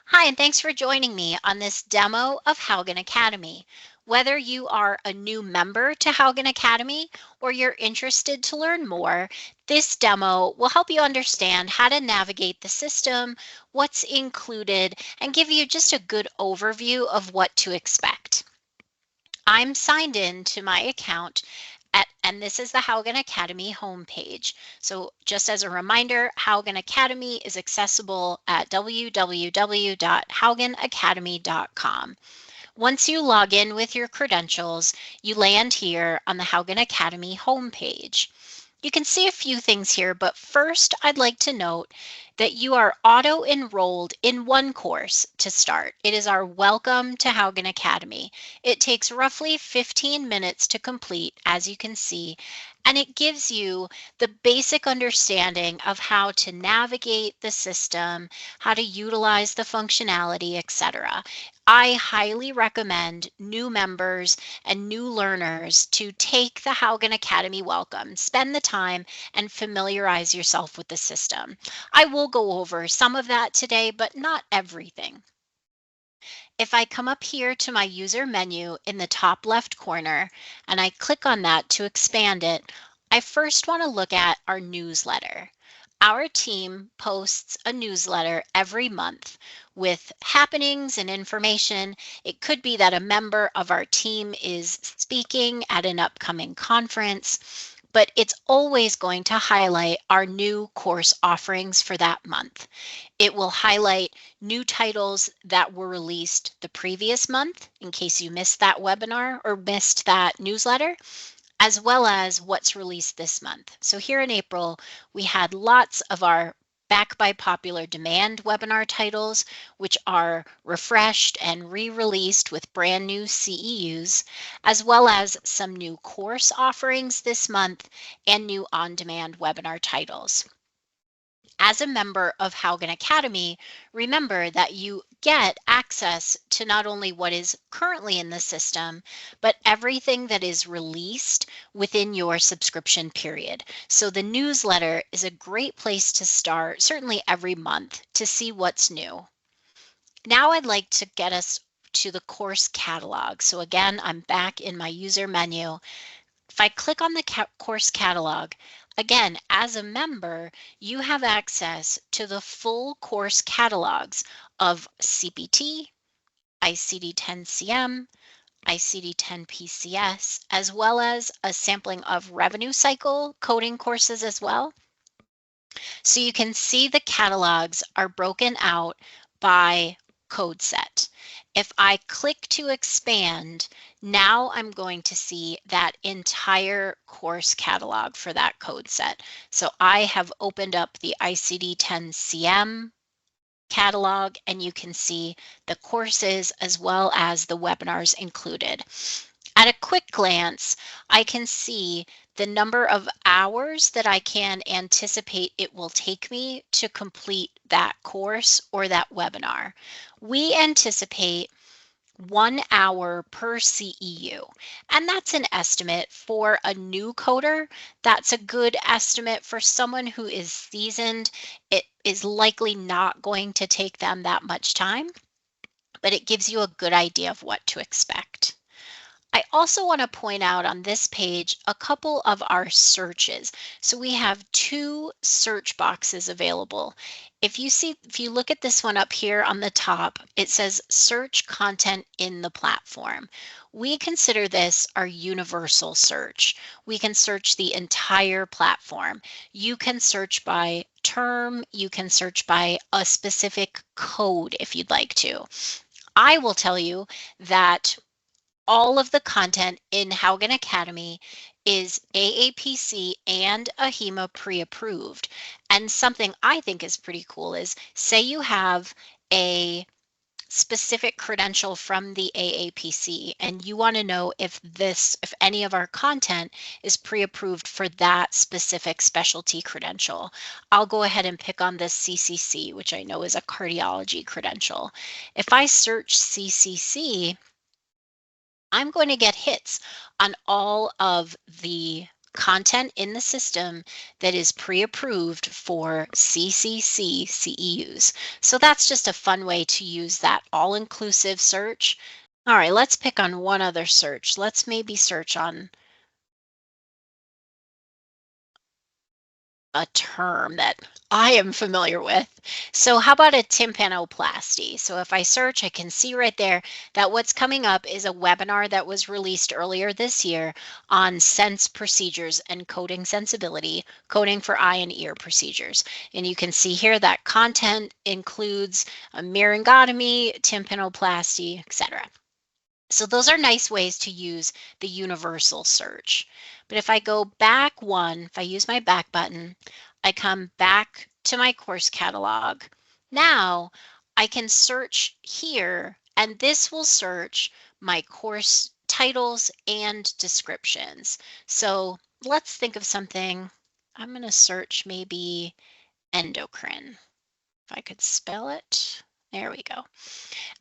Hi, and thanks for joining me on this demo of Haugen Academy. Whether you are a new member to Haugen Academy or you're interested to learn more, this demo will help you understand how to navigate the system, what's included, and give you just a good overview of what to expect. I'm signed in to my account and this is the Haugen Academy homepage. So just as a reminder, Haugen Academy is accessible at www.haugenacademy.com. Once you log in with your credentials, you land here on the Haugen Academy homepage. You can see a few things here, but first I'd like to note that you are auto-enrolled in one course to start. It is our Welcome to Haugen Academy. It takes roughly 15 minutes to complete, as you can see, and it gives you the basic understanding of how to navigate the system, how to utilize the functionality, etc. I highly recommend new members and new learners to take the Haugen Academy Welcome, spend the time and familiarize yourself with the system. I will go over some of that today, but not everything. If I come up here to my user menu in the top left corner and I click on that to expand it, I first want to look at our newsletter. Our team posts a newsletter every month with happenings and information. It could be that a member of our team is speaking at an upcoming conference, but it's always going to highlight our new course offerings for that month. It will highlight new titles that were released the previous month in case you missed that webinar or missed that newsletter, as well as what's released this month. So here in April, we had lots of our Back by Popular Demand webinar titles, which are refreshed and re-released with brand new CEUs, as well as some new course offerings this month and new on-demand webinar titles. As a member of Haugen Academy, remember that you get access to not only what is currently in the system, but everything that is released within your subscription period. So the newsletter is a great place to start, certainly every month, to see what's new. Now I'd like to get us to the course catalog. So again, I'm back in my user menu. If I click on the course catalog, again, as a member, you have access to the full course catalogs of CPT, ICD-10-CM, ICD-10-PCS, as well as a sampling of revenue cycle coding courses as well. So you can see the catalogs are broken out by code set. If I click to expand, now I'm going to see that entire course catalog for that code set. So I have opened up the ICD-10-CM catalog and you can see the courses as well as the webinars included. At a quick glance, I can see the number of hours that I can anticipate it will take me to complete that course or that webinar. We anticipate 1 hour per CEU, and that's an estimate for a new coder. That's a good estimate for someone who is seasoned. It is likely not going to take them that much time, but it gives you a good idea of what to expect. I also want to point out on this page a couple of our searches. So we have 2 search boxes available. If you look at this one up here on the top, it says search content in the platform. We consider this our universal search. We can search the entire platform. You can search by term, you can search by a specific code if you'd like to. I will tell you that all of the content in Haugen Academy is AAPC and AHIMA pre-approved. And something I think is pretty cool is, say you have a specific credential from the AAPC and you want to know if any of our content is pre-approved for that specific specialty credential. I'll go ahead and pick on this CCC, which I know is a cardiology credential. If I search CCC, I'm going to get hits on all of the content in the system that is pre-approved for CCC CEUs. So that's just a fun way to use that all-inclusive search. All right, let's pick on one other search. Let's maybe search on a term that I am familiar with. So how about a tympanoplasty? So if I search, I can see right there that what's coming up is a webinar that was released earlier this year on sense procedures and coding sensibility, coding for eye and ear procedures. And you can see here that content includes a myringotomy, tympanoplasty, etc. So those are nice ways to use the universal search. But if I go back one, if I use my back button, I come back to my course catalog. Now I can search here, and this will search my course titles and descriptions. So let's think of something. I'm going to search maybe endocrine. If I could spell it. There we go.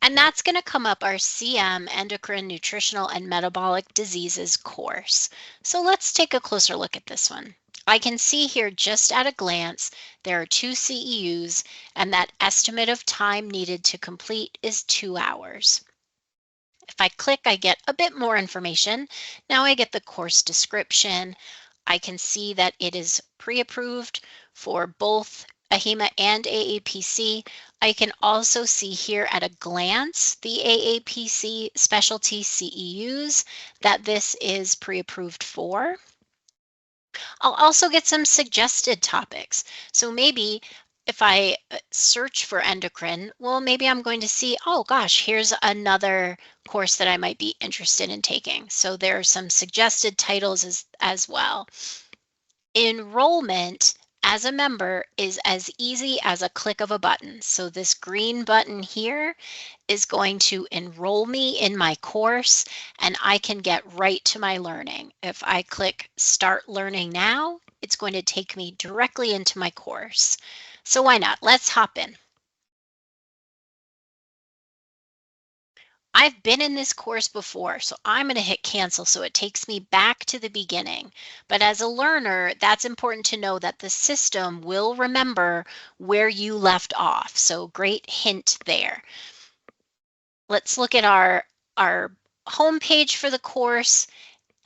And that's going to come up our CM, Endocrine, Nutritional, and Metabolic Diseases course. So let's take a closer look at this one. I can see here just at a glance, there are 2 CEUs, and that estimate of time needed to complete is 2 hours. If I click, I get a bit more information. Now I get the course description. I can see that it is pre-approved for both AHIMA and AAPC. I can also see here at a glance the AAPC specialty CEUs that this is pre-approved for. I'll also get some suggested topics. So maybe if I search for endocrine, well, maybe I'm going to see, oh gosh, here's another course that I might be interested in taking. So there are some suggested titles as well. Enrollment as a member is as easy as a click of a button. So this green button here is going to enroll me in my course, and I can get right to my learning. If I click Start Learning Now, it's going to take me directly into my course. So why not? Let's hop in. I've been in this course before, so I'm going to hit cancel so it takes me back to the beginning. But as a learner, that's important to know that the system will remember where you left off. So great hint there. Let's look at our homepage for the course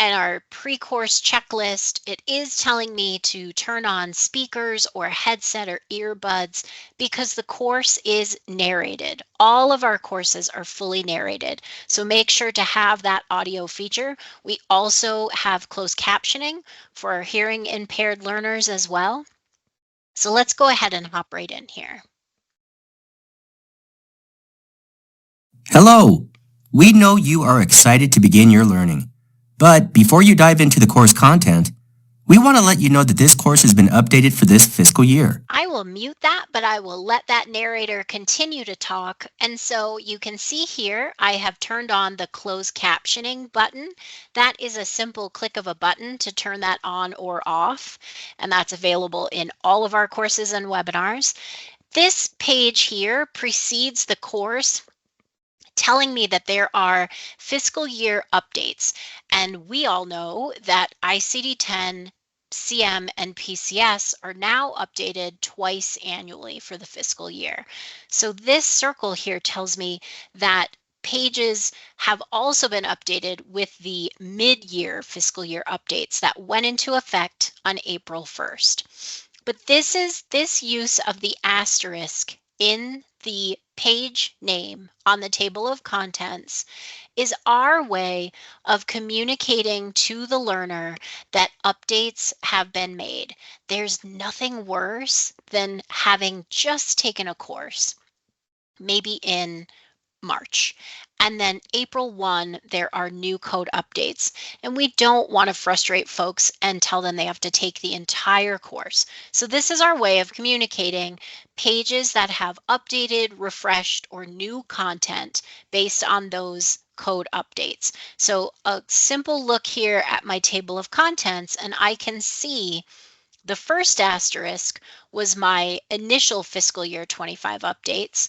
and our pre-course checklist. It is telling me to turn on speakers or headset or earbuds because the course is narrated. All of our courses are fully narrated, so make sure to have that audio feature. We also have closed captioning for our hearing impaired learners as well. So let's go ahead and hop right in here. Hello! We know you are excited to begin your learning. But before you dive into the course content, we want to let you know that this course has been updated for this fiscal year. I will mute that, but I will let that narrator continue to talk. And so you can see here, I have turned on the closed captioning button. That is a simple click of a button to turn that on or off. And that's available in all of our courses and webinars. This page here precedes the course, telling me that there are fiscal year updates. And we all know that ICD-10, CM, and PCS are now updated twice annually for the fiscal year. So this circle here tells me that pages have also been updated with the mid-year fiscal year updates that went into effect on April 1st. But this use of the asterisk in the page name on the table of contents is our way of communicating to the learner that updates have been made. There's nothing worse than having just taken a course, maybe in March, and then April 1, there are new code updates. And we don't want to frustrate folks and tell them they have to take the entire course. So this is our way of communicating pages that have updated, refreshed, or new content based on those code updates. So a simple look here at my table of contents, and I can see the first asterisk was my initial fiscal year 25 updates.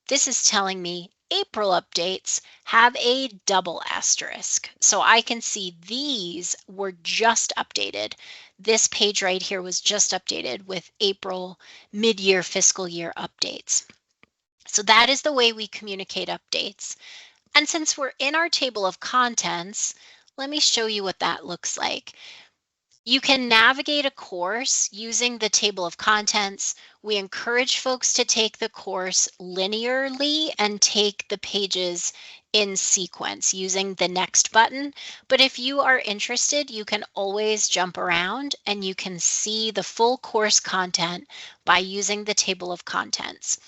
This is telling me April updates have a double asterisk. So I can see these were just updated. This page right here was just updated with April mid-year fiscal year updates. So that is the way we communicate updates. And since we're in our table of contents, let me show you what that looks like. You can navigate a course using the table of contents. We encourage folks to take the course linearly and take the pages in sequence using the next button. But if you are interested, you can always jump around and you can see the full course content by using the table of contents.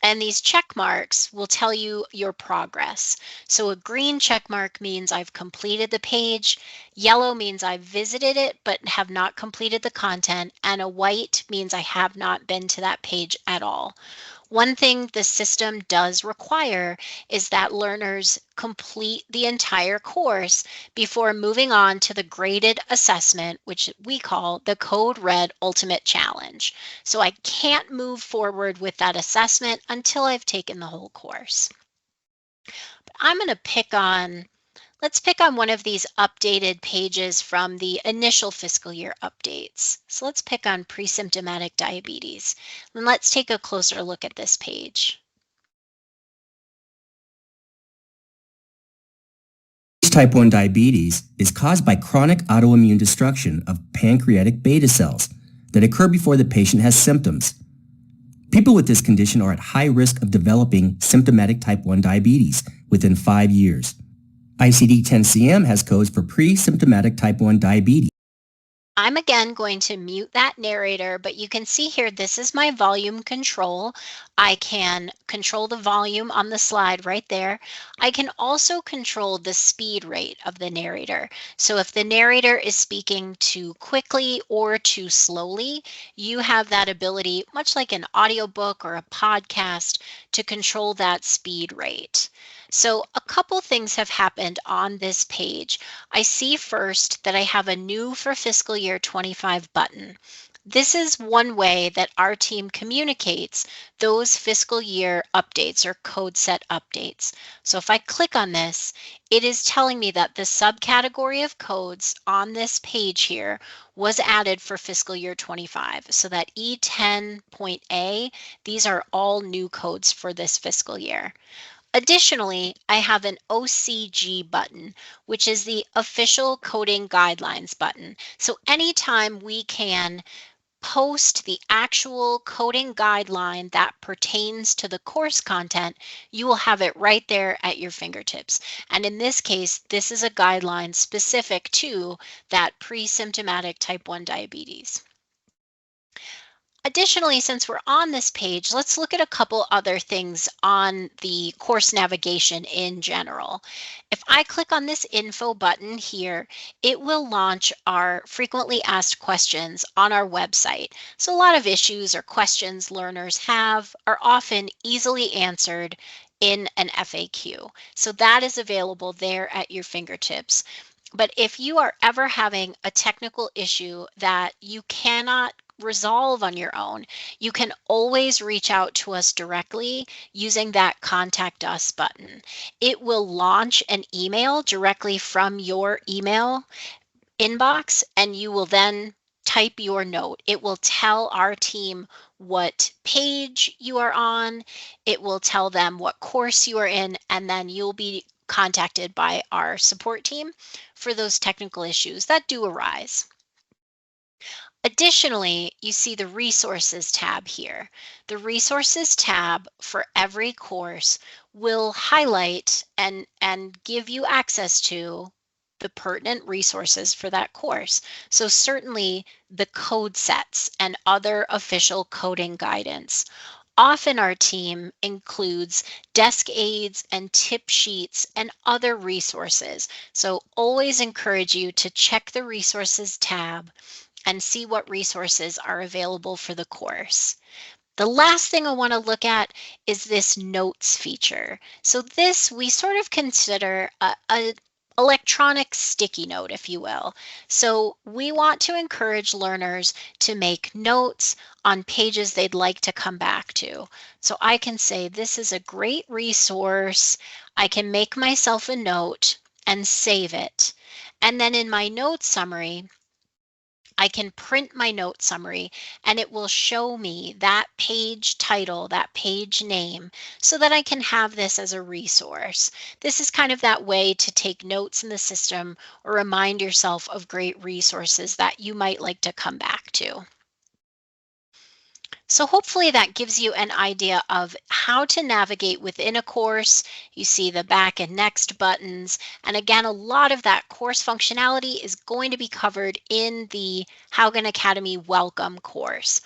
And these check marks will tell you your progress. So a green check mark means I've completed the page, yellow means I've visited it but have not completed the content, and a white means I have not been to that page at all. One thing the system does require is that learners complete the entire course before moving on to the graded assessment, which we call the Code Red Ultimate Challenge. So I can't move forward with that assessment until I've taken the whole course. But I'm going to let's pick on one of these updated pages from the initial fiscal year updates. So let's pick on pre-symptomatic diabetes. And let's take a closer look at this page. Type 1 diabetes is caused by chronic autoimmune destruction of pancreatic beta cells that occur before the patient has symptoms. People with this condition are at high risk of developing symptomatic type 1 diabetes within 5 years. ICD-10-CM has codes for pre-symptomatic type 1 diabetes. I'm again going to mute that narrator, but you can see here, this is my volume control. I can control the volume on the slide right there. I can also control the speed rate of the narrator. So if the narrator is speaking too quickly or too slowly, you have that ability, much like an audiobook or a podcast, to control that speed rate. So a couple things have happened on this page. I see first that I have a new for fiscal year 25 button. This is one way that our team communicates those fiscal year updates or code set updates. So if I click on this, it is telling me that the subcategory of codes on this page here was added for fiscal year 25. So that E10.A, these are all new codes for this fiscal year. Additionally, I have an OCG button, which is the official coding guidelines button. So anytime we can post the actual coding guideline that pertains to the course content, you will have it right there at your fingertips. And in this case, this is a guideline specific to that pre-symptomatic type 1 diabetes. Additionally, since we're on this page, let's look at a couple other things on the course navigation in general. If I click on this info button here, it will launch our frequently asked questions on our website. So a lot of issues or questions learners have are often easily answered in an FAQ. So that is available there at your fingertips. But if you are ever having a technical issue that you cannot resolve on your own, you can always reach out to us directly using that Contact Us button. It will launch an email directly from your email inbox, and you will then type your note. It will tell our team what page you are on. It will tell them what course you are in, and then you'll be contacted by our support team for those technical issues that do arise. Additionally, you see the resources tab here. The resources tab for every course will highlight and give you access to the pertinent resources for that course. So certainly the code sets and other official coding guidance. Often our team includes desk aids and tip sheets and other resources. So always encourage you to check the resources tab and see what resources are available for the course. The last thing I want to look at is this notes feature. So this we sort of consider a electronic sticky note, if you will. So we want to encourage learners to make notes on pages they'd like to come back to. So I can say, this is a great resource. I can make myself a note and save it. And then in my note summary, I can print my note summary and it will show me that page title, that page name, so that I can have this as a resource. This is kind of that way to take notes in the system or remind yourself of great resources that you might like to come back to. So hopefully that gives you an idea of how to navigate within a course. You see the back and next buttons. And again, a lot of that course functionality is going to be covered in the Haugen Academy Welcome course.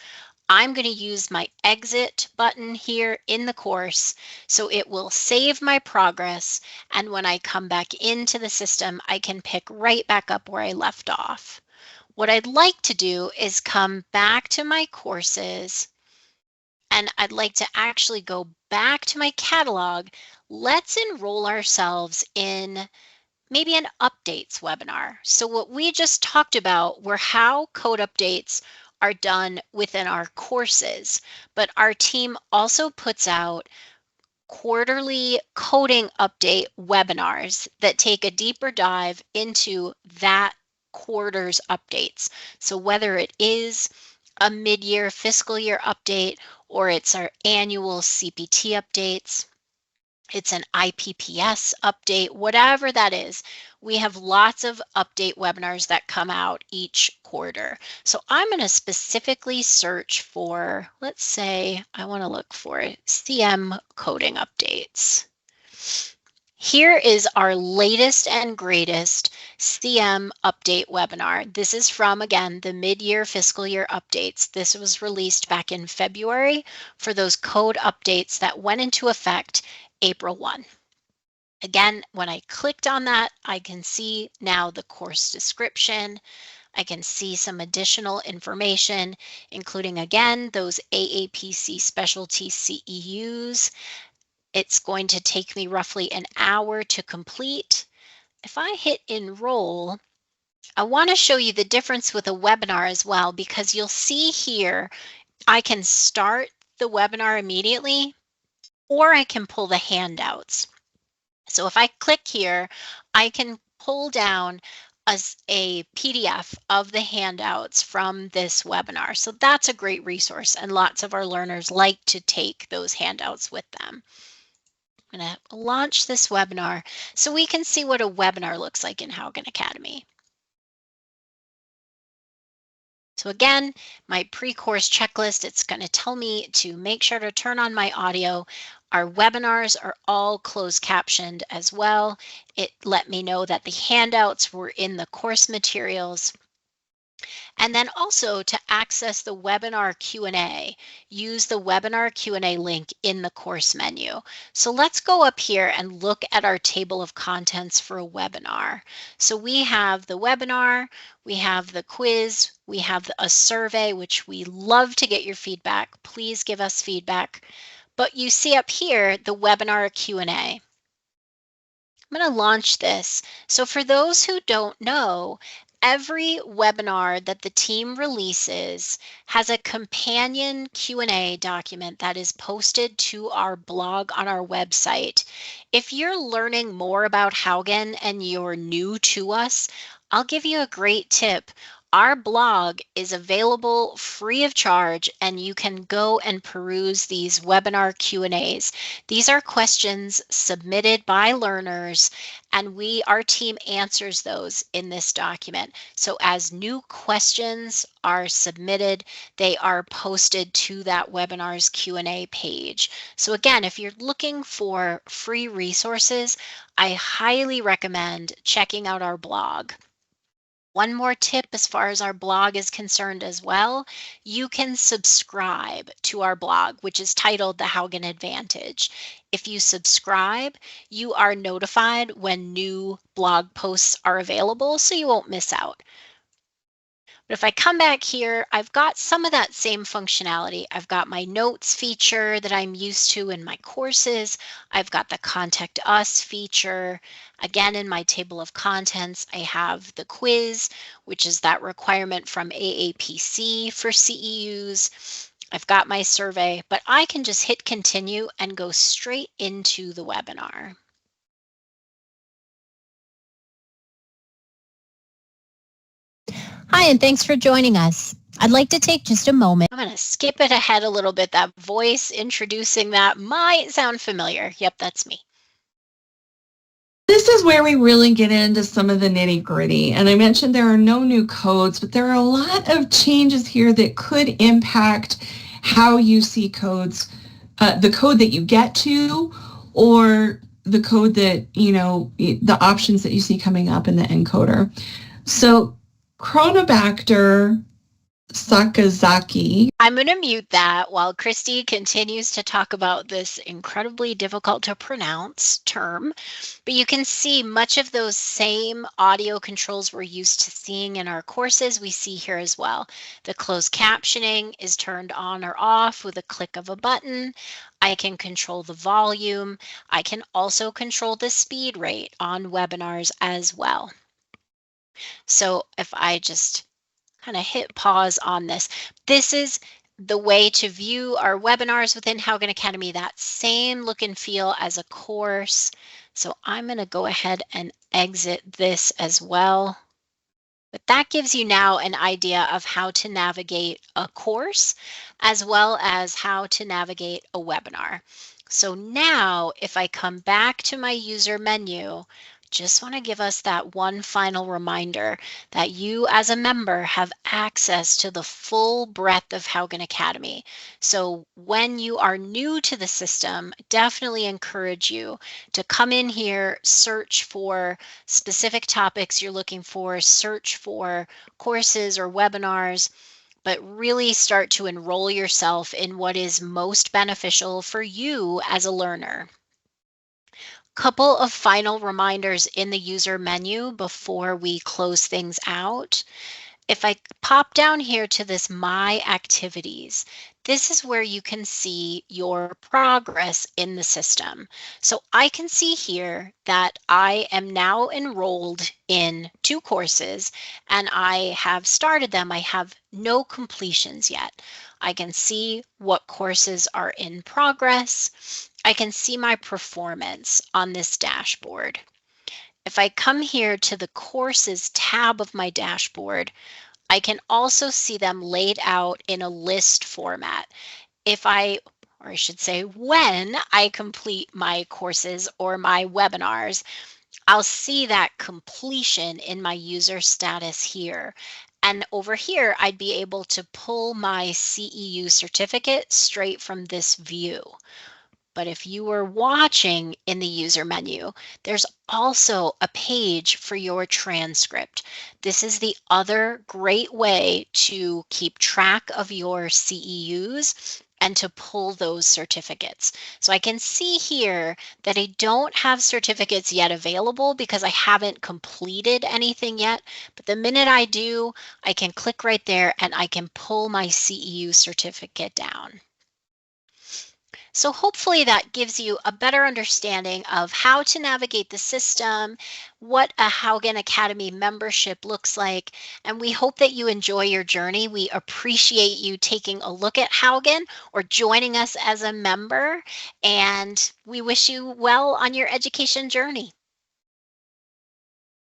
I'm going to use my exit button here in the course, so it will save my progress. And when I come back into the system, I can pick right back up where I left off. What I'd like to do is come back to my courses, and I'd like to actually go back to my catalog. Let's enroll ourselves in maybe an updates webinar. So what we just talked about were how code updates are done within our courses, but our team also puts out quarterly coding update webinars that take a deeper dive into that quarter's updates. So whether it is a mid-year fiscal year update or it's our annual CPT updates, it's an IPPS update, whatever that is, we have lots of update webinars that come out each quarter. So I'm going to specifically search for, let's say I want to look for CM coding updates. Here is our latest and greatest CM update webinar. This is from, again, the mid-year fiscal year updates. This was released back in February for those code updates that went into effect April 1. Again, when I clicked on that, I can see now the course description. I can see some additional information, including, again, those AAPC specialty CEUs. It's going to take me roughly an hour to complete. If I hit enroll, I want to show you the difference with a webinar as well, because you'll see here, I can start the webinar immediately, or I can pull the handouts. So if I click here, I can pull down a PDF of the handouts from this webinar. So that's a great resource, and lots of our learners like to take those handouts with them. I'm going to launch this webinar so we can see what a webinar looks like in Haugen Academy. So again, my pre-course checklist, it's going to tell me to make sure to turn on my audio. Our webinars are all closed captioned as well. It let me know that the handouts were in the course materials. And then also to access the webinar Q&A, use the webinar Q&A link in the course menu. So let's go up here and look at our table of contents for a webinar. So we have the webinar, we have the quiz, we have a survey, which we love to get your feedback. Please give us feedback. But you see up here the webinar Q&A. I'm going to launch this. So for those who don't know, every webinar that the team releases has a companion Q&A document that is posted to our blog on our website. If you're learning more about Haugen and you're new to us, I'll give you a great tip. Our blog is available free of charge, and you can go and peruse these webinar Q&As. These are questions submitted by learners, and our team answers those in this document. So as new questions are submitted, they are posted to that webinar's Q&A page. So again, if you're looking for free resources, I highly recommend checking out our blog. One more tip as far as our blog is concerned as well, you can subscribe to our blog, which is titled The Haugen Advantage. If you subscribe, you are notified when new blog posts are available, so you won't miss out. But if I come back here, I've got some of that same functionality. I've got my notes feature that I'm used to in my courses. I've got the contact us feature. Again, in my table of contents, I have the quiz, which is that requirement from AAPC for CEUs. I've got my survey, but I can just hit continue and go straight into the webinar. Hi, and thanks for joining us. I'd like to take just a moment. I'm going to skip it ahead a little bit. That voice introducing that might sound familiar. Yep, that's me. This is where we really get into some of the nitty-gritty. And I mentioned there are no new codes, but there are a lot of changes here that could impact how you see codes, the code that you get to, or the code that, the options that you see coming up in the encoder. So Chronobacter Sakazaki. I'm going to mute that while Christy continues to talk about this incredibly difficult to pronounce term. But you can see much of those same audio controls we're used to seeing in our courses, we see here as well. The closed captioning is turned on or off with a click of a button. I can control the volume. I can also control the speed rate on webinars as well. So if I just kind of hit pause on this. This is the way to view our webinars within Haugen Academy, that same look and feel as a course. So I'm going to go ahead and exit this as well. But that gives you now an idea of how to navigate a course as well as how to navigate a webinar. So now if I come back to my user menu, just want to give us that one final reminder that you as a member have access to the full breadth of Haugen Academy. So when you are new to the system, definitely encourage you to come in here, search for specific topics you're looking for, search for courses or webinars, but really start to enroll yourself in what is most beneficial for you as a learner. Couple of final reminders in the user menu before we close things out. If I pop down here to this My Activities, this is where you can see your progress in the system. So I can see here that I am now enrolled in 2 courses and I have started them. I have no completions yet. I can see what courses are in progress. I can see my performance on this dashboard. If I come here to the courses tab of my dashboard, I can also see them laid out in a list format. If I, or I should say, when I complete my courses or my webinars, I'll see that completion in my user status here. And over here, I'd be able to pull my CEU certificate straight from this view. But if you were watching in the user menu, there's also a page for your transcript. This is the other great way to keep track of your CEUs and to pull those certificates. So I can see here that I don't have certificates yet available because I haven't completed anything yet. But the minute I do, I can click right there and I can pull my CEU certificate down. So hopefully that gives you a better understanding of how to navigate the system, what a Haugen Academy membership looks like, and we hope that you enjoy your journey. We appreciate you taking a look at Haugen or joining us as a member, and we wish you well on your education journey.